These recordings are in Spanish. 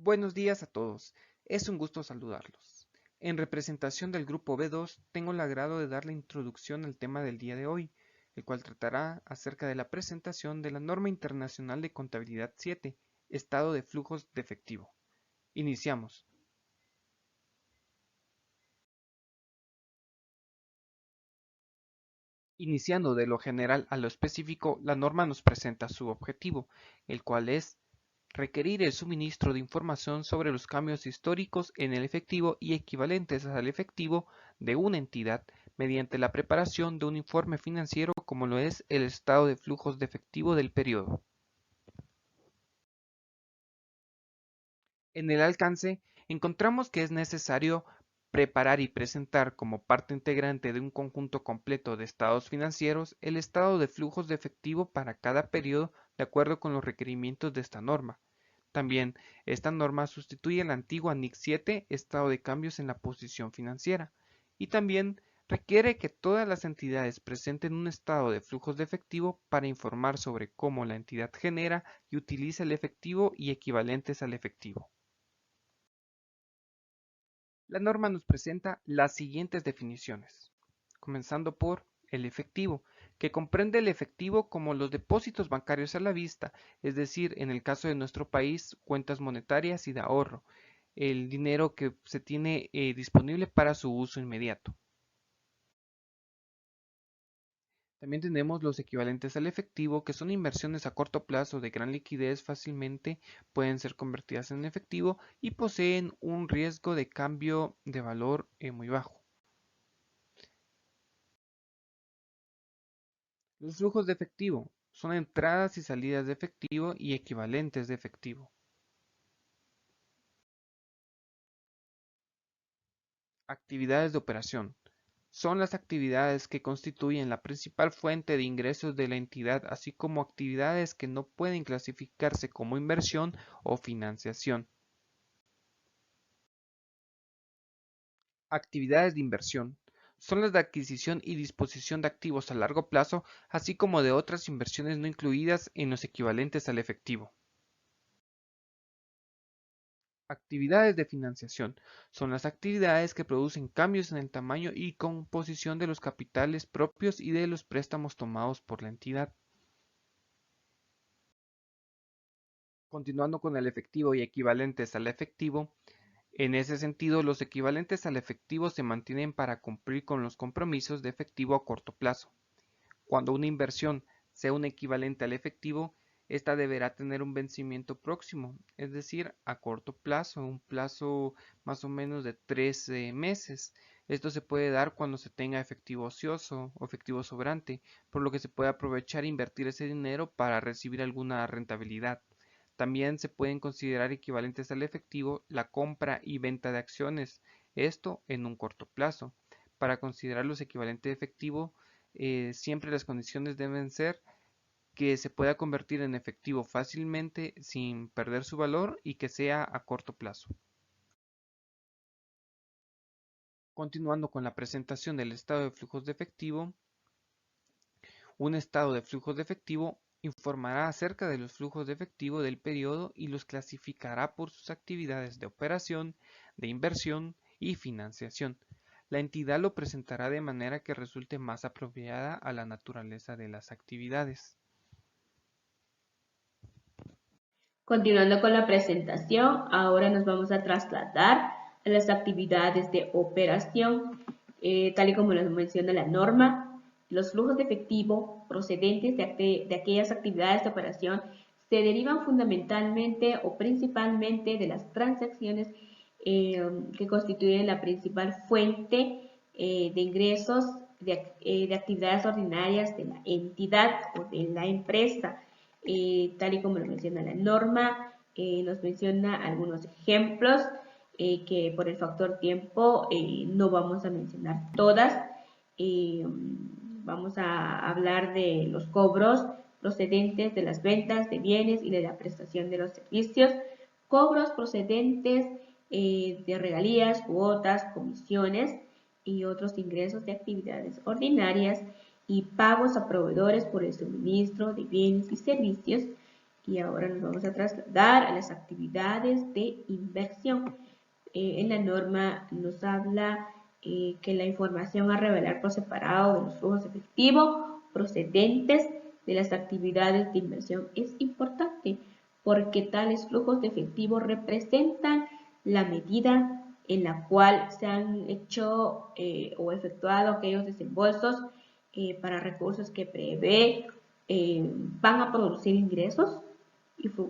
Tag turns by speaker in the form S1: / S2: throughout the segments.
S1: Buenos días a todos, es un gusto saludarlos. En representación del grupo B2, tengo el agrado de dar la introducción al tema del día de hoy, el cual tratará acerca de la presentación de la Norma Internacional de Contabilidad 7, Estado de Flujos de Efectivo. Iniciamos. Iniciando de lo general a lo específico, la norma nos presenta su objetivo, el cual es requerir el suministro de información sobre los cambios históricos en el efectivo y equivalentes al efectivo de una entidad mediante la preparación de un informe financiero como lo es el estado de flujos de efectivo del periodo. En el alcance, encontramos que es necesario preparar y presentar como parte integrante de un conjunto completo de estados financieros el estado de flujos de efectivo para cada periodo de acuerdo con los requerimientos de esta norma. También, esta norma sustituye la antigua NIC 7, estado de cambios en la posición financiera, y también requiere que todas las entidades presenten un estado de flujos de efectivo para informar sobre cómo la entidad genera y utiliza el efectivo y equivalentes al efectivo. La norma nos presenta las siguientes definiciones, comenzando por el efectivo, que comprende el efectivo como los depósitos bancarios a la vista, es decir, en el caso de nuestro país, cuentas monetarias y de ahorro, el dinero que se tiene disponible para su uso inmediato. También tenemos los equivalentes al efectivo, que son inversiones a corto plazo de gran liquidez fácilmente pueden ser convertidas en efectivo y poseen un riesgo de cambio de valor muy bajo. Los flujos de efectivo son entradas y salidas de efectivo y equivalentes de efectivo. Actividades de operación. Son las actividades que constituyen la principal fuente de ingresos de la entidad, así como actividades que no pueden clasificarse como inversión o financiación. Actividades de inversión. Son las de adquisición y disposición de activos a largo plazo, así como de otras inversiones no incluidas en los equivalentes al efectivo. Actividades de financiación. Son las actividades que producen cambios en el tamaño y composición de los capitales propios y de los préstamos tomados por la entidad. Continuando con el efectivo y equivalentes al efectivo, en ese sentido los equivalentes al efectivo se mantienen para cumplir con los compromisos de efectivo a corto plazo. Cuando una inversión sea un equivalente al efectivo, esta deberá tener un vencimiento próximo, es decir, a corto plazo, un plazo más o menos de 13 meses. Esto se puede dar cuando se tenga efectivo ocioso o efectivo sobrante, por lo que se puede aprovechar e invertir ese dinero para recibir alguna rentabilidad. También se pueden considerar equivalentes al efectivo la compra y venta de acciones, esto en un corto plazo. Para considerarlos equivalentes a efectivo, siempre las condiciones deben ser que se pueda convertir en efectivo fácilmente sin perder su valor y que sea a corto plazo. Continuando con la presentación del estado de flujos de efectivo, un estado de flujos de efectivo informará acerca de los flujos de efectivo del periodo y los clasificará por sus actividades de operación, de inversión y financiación. La entidad lo presentará de manera que resulte más apropiada a la naturaleza de las actividades.
S2: Continuando con la presentación, ahora nos vamos a trasladar a las actividades de operación, tal y como nos menciona la norma. Los flujos de efectivo procedentes de aquellas actividades de operación se derivan fundamentalmente o principalmente de las transacciones que constituyen la principal fuente de ingresos de actividades ordinarias de la entidad o de la empresa. Tal y como lo menciona la norma, nos menciona algunos ejemplos que por el factor tiempo no vamos a mencionar todas. Vamos a hablar de los cobros procedentes de las ventas de bienes y de la prestación de los servicios, cobros procedentes de regalías, cuotas, comisiones y otros ingresos de actividades ordinarias y pagos a proveedores por el suministro de bienes y servicios Y ahora nos vamos a trasladar a las actividades de inversión. En la norma nos habla que la información a revelar por separado de los flujos efectivos procedentes de las actividades de inversión es importante porque tales flujos de efectivo representan la medida en la cual se han hecho o efectuado aquellos desembolsos para recursos que prevé van a producir ingresos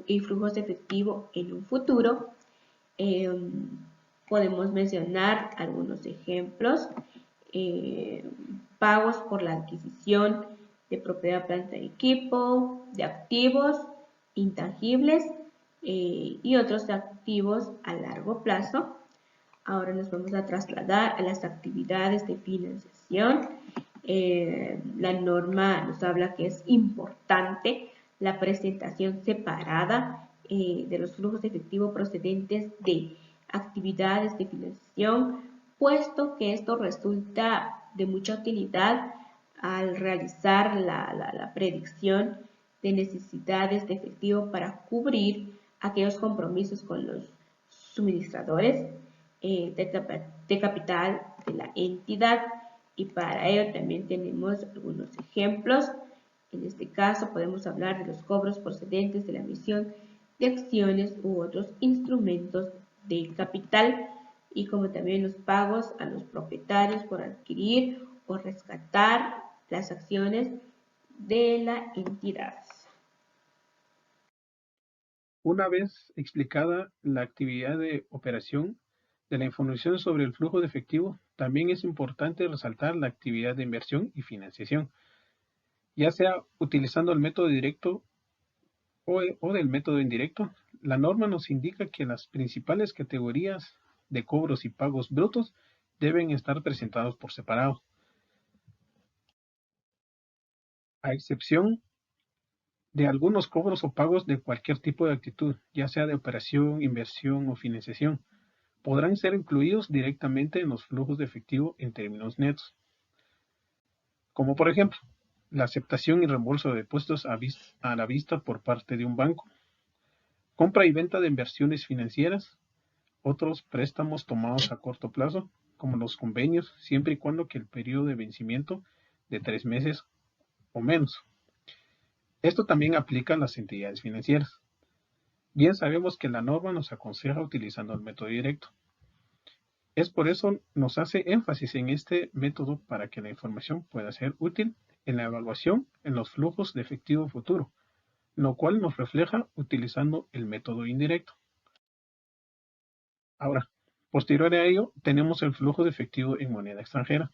S2: y flujos de efectivo en un futuro. Podemos mencionar algunos ejemplos. Pagos por la adquisición de propiedad, planta y equipo, de activos intangibles y otros activos a largo plazo. Ahora nos vamos a trasladar a las actividades de financiación. La norma nos habla que es importante la presentación separada de los flujos de efectivo procedentes de actividades de financiación, puesto que esto resulta de mucha utilidad al realizar la predicción de necesidades de efectivo para cubrir aquellos compromisos con los suministradores de capital de la entidad, y para ello también tenemos algunos ejemplos. En este caso podemos hablar de los cobros procedentes de la emisión de acciones u otros instrumentos de capital, y como también los pagos a los propietarios por adquirir o rescatar las acciones de la entidad.
S3: Una vez explicada la actividad de operación de la información sobre el flujo de efectivo, también es importante resaltar la actividad de inversión y financiación, ya sea utilizando el método directo o del método indirecto. La norma nos indica que las principales categorías de cobros y pagos brutos deben estar presentados por separado, a excepción de algunos cobros o pagos de cualquier tipo de actitud, ya sea de operación, inversión o financiación, podrán ser incluidos directamente en los flujos de efectivo en términos netos, como por ejemplo, la aceptación y reembolso de depósitos a la vista por parte de un banco, compra y venta de inversiones financieras, otros préstamos tomados a corto plazo, como los convenios, siempre y cuando que el periodo de vencimiento de 3 meses o menos. Esto también aplica a las entidades financieras. Bien sabemos que la norma nos aconseja utilizando el método directo. Es por eso nos hace énfasis en este método para que la información pueda ser útil en la evaluación en los flujos de efectivo futuro, lo cual nos refleja utilizando el método indirecto. Ahora, posterior a ello, tenemos el flujo de efectivo en moneda extranjera.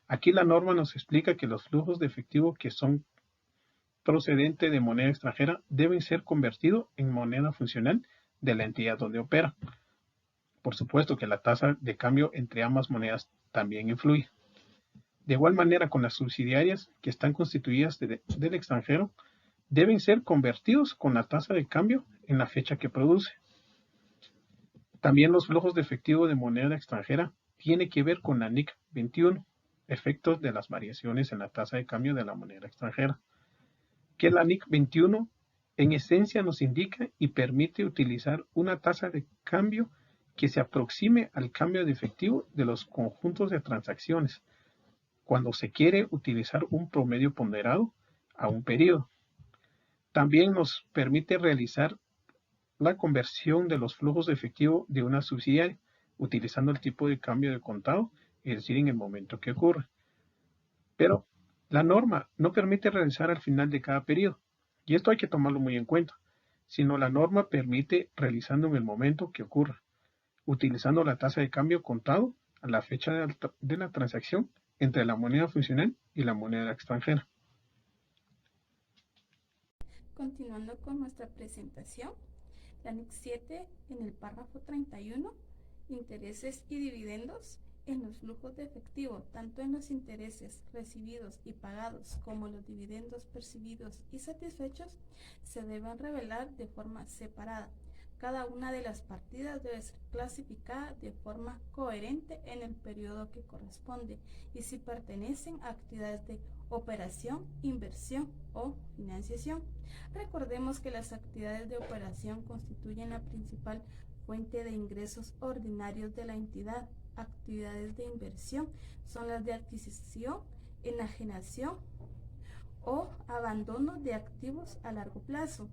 S3: Aquí la norma nos explica que los flujos de efectivo que son procedentes de moneda extranjera deben ser convertidos en moneda funcional de la entidad donde opera. Por supuesto que la tasa de cambio entre ambas monedas también influye. De igual manera, con las subsidiarias que están constituidas del extranjero, deben ser convertidos con la tasa de cambio en la fecha que produce. También los flujos de efectivo de moneda extranjera tienen que ver con la NIC 21, efectos de las variaciones en la tasa de cambio de la moneda extranjera, que la NIC 21 en esencia nos indica y permite utilizar una tasa de cambio que se aproxime al cambio de efectivo de los conjuntos de transacciones, cuando se quiere utilizar un promedio ponderado a un periodo. También nos permite realizar la conversión de los flujos de efectivo de una subsidiaria, utilizando el tipo de cambio de contado, es decir, en el momento que ocurre. Pero la norma no permite realizar al final de cada periodo, y esto hay que tomarlo muy en cuenta, sino la norma permite realizando en el momento que ocurra, utilizando la tasa de cambio contado a la fecha de la transacción entre la moneda funcional y la moneda extranjera.
S4: Continuando con nuestra presentación, la NIC 7 en el párrafo 31, intereses y dividendos en los flujos de efectivo, tanto en los intereses recibidos y pagados como los dividendos percibidos y satisfechos, se deben revelar de forma separada. Cada una de las partidas debe ser clasificada de forma coherente en el periodo que corresponde y si pertenecen a actividades de operación, inversión o financiación. Recordemos que las actividades de operación constituyen la principal fuente de ingresos ordinarios de la entidad. Actividades de inversión son las de adquisición, enajenación o abandono de activos a largo plazo.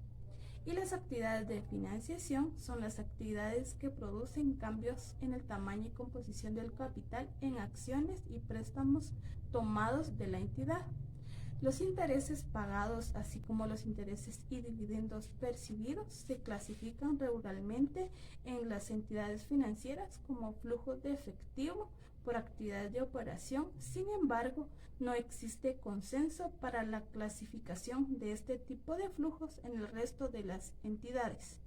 S4: Y las actividades de financiación son las actividades que producen cambios en el tamaño y composición del capital en acciones y préstamos tomados de la entidad. Los intereses pagados, así como los intereses y dividendos percibidos, se clasifican regularmente en las entidades financieras como flujos de efectivo por actividades de operación. Sin embargo, no existe consenso para la clasificación de este tipo de flujos en el resto de las entidades.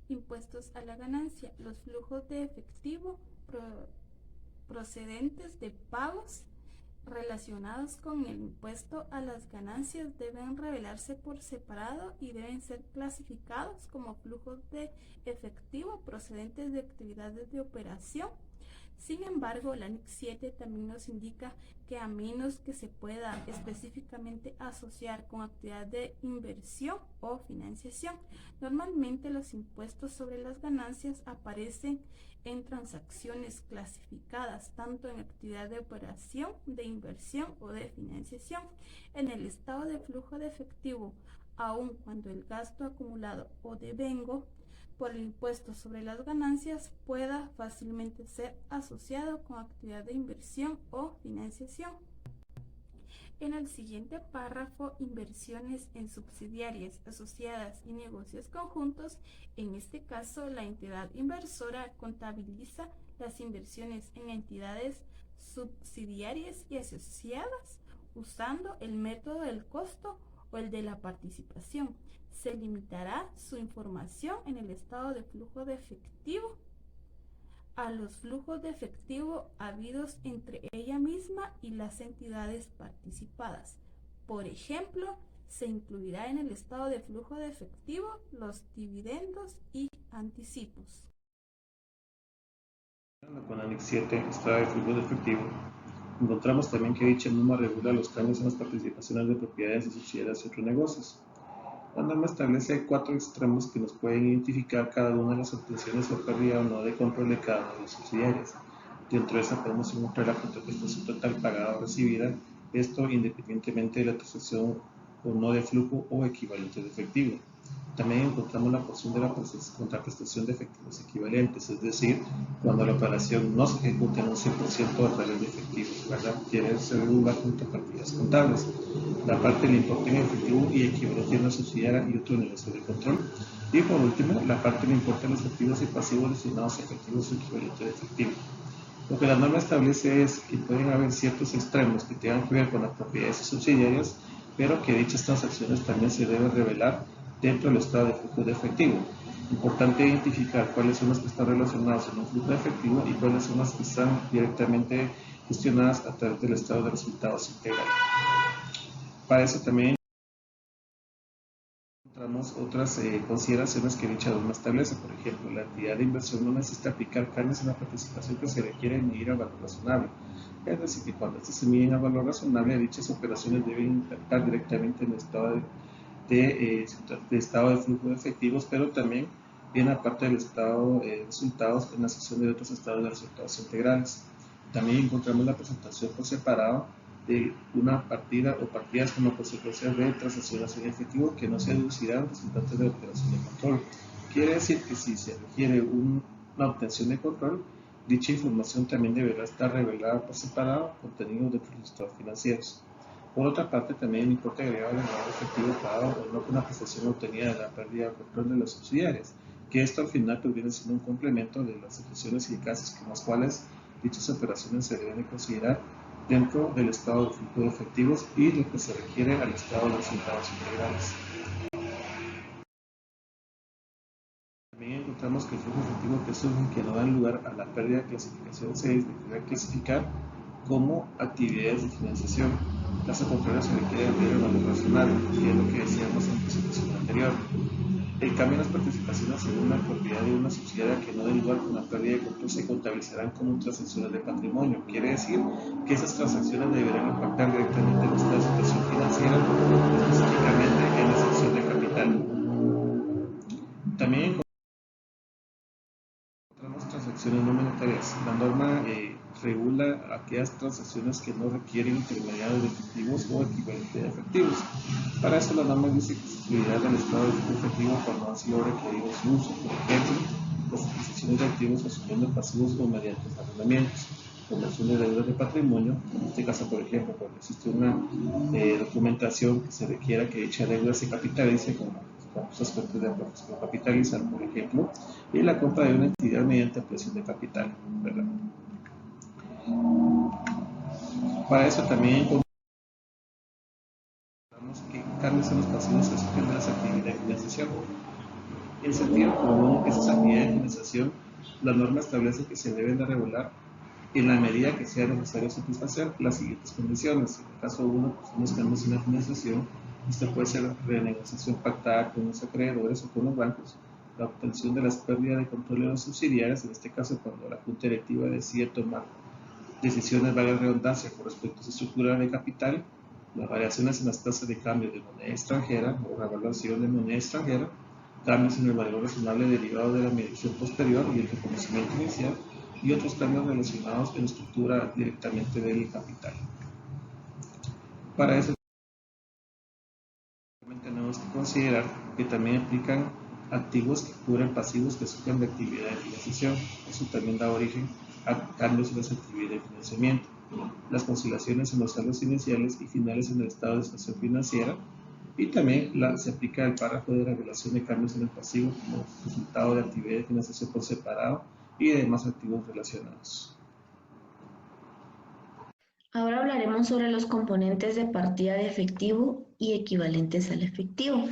S4: Impuestos a la ganancia. Los flujos de efectivo procedentes de pagos relacionados con el impuesto a las ganancias deben revelarse por separado y deben ser clasificados como flujos de efectivo procedentes de actividades de operación. Sin embargo, la NIC 7 también nos indica que a menos que se pueda específicamente asociar con actividad de inversión o financiación, normalmente los impuestos sobre las ganancias aparecen en transacciones clasificadas tanto en actividad de operación, de inversión o de financiación. En el estado de flujo de efectivo, aun cuando el gasto acumulado o devengo por el impuesto sobre las ganancias pueda fácilmente ser asociado con actividad de inversión o financiación. En el siguiente párrafo, inversiones en subsidiarias, asociadas y negocios conjuntos. En este caso, la entidad inversora contabiliza las inversiones en entidades subsidiarias y asociadas usando el método del costo o el de la participación. Se limitará su información en el estado de flujo de efectivo a los flujos de efectivo habidos entre ella misma y las entidades participadas. Por ejemplo, se incluirá en el estado de flujo de efectivo los dividendos y anticipos.
S3: Con la NIC 7, estado de flujo de efectivo, encontramos también que dicha norma regula los cambios en las participaciones de propiedades y subsidiarias y otros negocios. La norma establece 4 extremos que nos pueden identificar cada una de las obtenciones o pérdida o no de control de cada una de las subsidiarias. Dentro de esa podemos encontrar la contraprestación total pagada o recibida, esto independientemente de la transacción o no de flujo o equivalente de efectivo. También encontramos la porción de la contraprestación de efectivos equivalentes, es decir, cuando la operación no se ejecuta en un 100% a través de efectivos, ¿verdad? Quiere ser regular junto a partidas contables. La parte del importe en efectivo y equivalente a una subsidiaria y otro negocio de control. Y por último, la parte del importe de los activos y pasivos destinados a efectivos o equivalente de efectivo. Lo que la norma establece es que pueden haber ciertos extremos que tengan que ver con las propiedades y subsidiarias, pero que dichas transacciones también se deben revelar dentro del estado de flujo de efectivo. Importante identificar cuáles son las que están relacionadas en un flujo de efectivo y cuáles son las que están directamente gestionadas a través del estado de resultados integral. Para eso también encontramos otras consideraciones que dicha norma establece. Por ejemplo, la actividad de inversión no necesita aplicar cambios en la participación que se requiere medir a valor razonable. Es decir, que cuando estas se miden a valor razonable, dichas operaciones deben impactar directamente en el estado de flujo de efectivos, pero también viene aparte del estado de resultados en la sección de otros estados de resultados integrales. También encontramos la presentación por separado de una partida o partidas como consecuencia de transacciones en efectivo que no se deducirán resultantes de operación de control. Quiere decir que si se requiere una obtención de control, dicha información también deberá estar revelada por separado, contenido de los estados financieros. Por otra parte, también importa agregar el valor efectivo pagado o no con una prestación obtenida de la pérdida o control de las subsidiarias, que esto al final pues, viene siendo un complemento de las situaciones y casos con las cuales dichas operaciones se deben considerar dentro del estado de flujo de efectivos y lo que se requiere al estado de resultados integrales. También encontramos que el flujo efectivo que surge que no da lugar a la pérdida de clasificación se debe clasificar como actividades de financiación. Caso contrario se requiere el valor razonable, que es lo que decíamos en la presentación anterior. El cambio en las participaciones según la propiedad de una subsidiaria que no dé lugar con la pérdida de control se contabilizarán como transacciones de patrimonio. Quiere decir que esas transacciones deberán impactar directamente en nuestra situación financiera, específicamente en la sección de capital. También encontramos transacciones no monetarias. La norma regula aquellas transacciones que no requieren intermediarios de efectivos o equivalentes de efectivos. Para eso la norma dice que se excluirá del estado de efectivo cuando han sido requeridos su uso, por ejemplo, las adquisiciones de activos asumiendo pasivos o mediante arrendamientos, conversión de deudas de patrimonio, en este caso, por ejemplo, cuando existe una documentación que se requiera que dicha deuda se capitalice como famosas fuentes de aportación capitalizar, por ejemplo, y la compra de una entidad mediante ampliación de capital, ¿verdad? Para eso también encontramos que cambios en los pasivos que surgen de las actividades de financiación. En sentido común, esas actividades de financiación, la norma establece que se deben de regular en la medida que sea necesario satisfacer las siguientes condiciones. En el caso 1, pues, unos cambios en la financiación, esto puede ser renegociación pactada con los acreedores o con los bancos, la obtención de las pérdidas de control de los subsidiarios, en este caso cuando la junta directiva decide tomar decisiones, valga la redundancia, con respecto a su estructura de capital, las variaciones en las tasas de cambio de moneda extranjera o revaluación de moneda extranjera, cambios en el valor razonable derivado de la medición posterior y el reconocimiento inicial, y otros cambios relacionados en la estructura directamente del capital. Para eso tenemos que considerar que también implican activos que cubren pasivos que surgen de actividad de financiación. Eso también da origen a cambios en las actividades de financiamiento. Las conciliaciones en los saldos iniciales y finales en el estado de situación financiera, y también se aplica el párrafo de regulación de cambios en el pasivo como resultado de actividad de financiación por separado y de demás activos relacionados.
S2: Ahora hablaremos sobre los componentes de partida de efectivo y equivalentes al efectivo.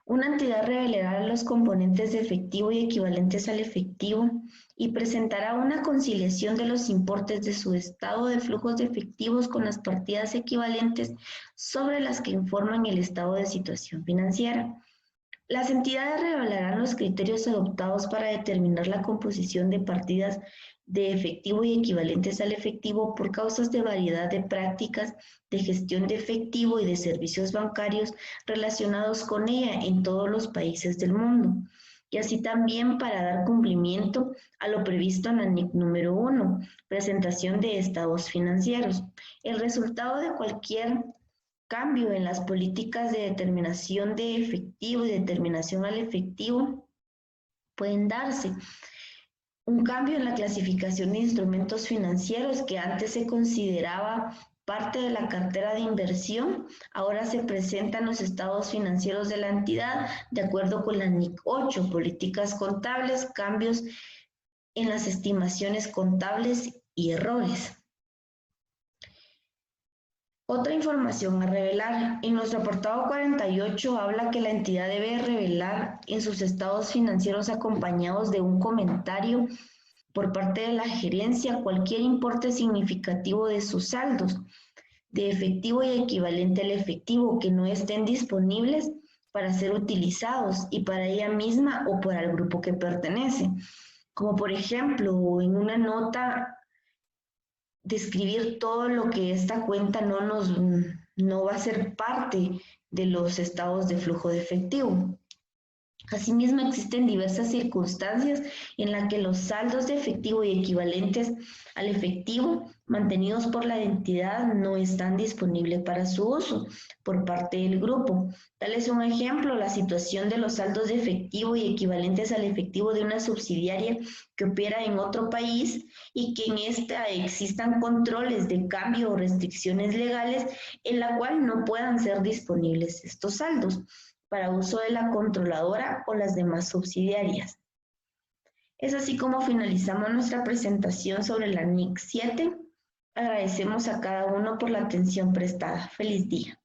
S2: Una entidad revelará los componentes de efectivo y equivalentes al efectivo y presentará una conciliación de los importes de su estado de flujos de efectivos con las partidas equivalentes sobre las que informan el estado de situación financiera. Las entidades revelarán los criterios adoptados para determinar la composición de partidas de efectivo y equivalentes al efectivo por causas de variedad de prácticas de gestión de efectivo y de servicios bancarios relacionados con ella en todos los países del mundo, y así también para dar cumplimiento a lo previsto en la NIC número 1, presentación de estados financieros. El resultado de cualquier cambio en las políticas de determinación de efectivo y determinación al efectivo pueden darse. Un cambio en la clasificación de instrumentos financieros que antes se consideraba parte de la cartera de inversión, ahora se presentan los estados financieros de la entidad de acuerdo con la NIC 8, políticas contables, cambios en las estimaciones contables y errores. Otra información a revelar. En nuestro apartado 48 habla que la entidad debe revelar en sus estados financieros acompañados de un comentario por parte de la gerencia cualquier importe significativo de sus saldos de efectivo y equivalente al efectivo que no estén disponibles para ser utilizados y para ella misma o para el grupo que pertenece. Como por ejemplo, en una nota describir todo lo que esta cuenta no va a ser parte de los estados de flujo de efectivo. Asimismo, existen diversas circunstancias en las que los saldos de efectivo y equivalentes al efectivo mantenidos por la entidad no están disponibles para su uso por parte del grupo. Tal es un ejemplo, la situación de los saldos de efectivo y equivalentes al efectivo de una subsidiaria que opera en otro país y que en esta existan controles de cambio o restricciones legales en la cual no puedan ser disponibles estos saldos para uso de la controladora o las demás subsidiarias. Es así como finalizamos nuestra presentación sobre la NIC 7. Agradecemos a cada uno por la atención prestada. Feliz día.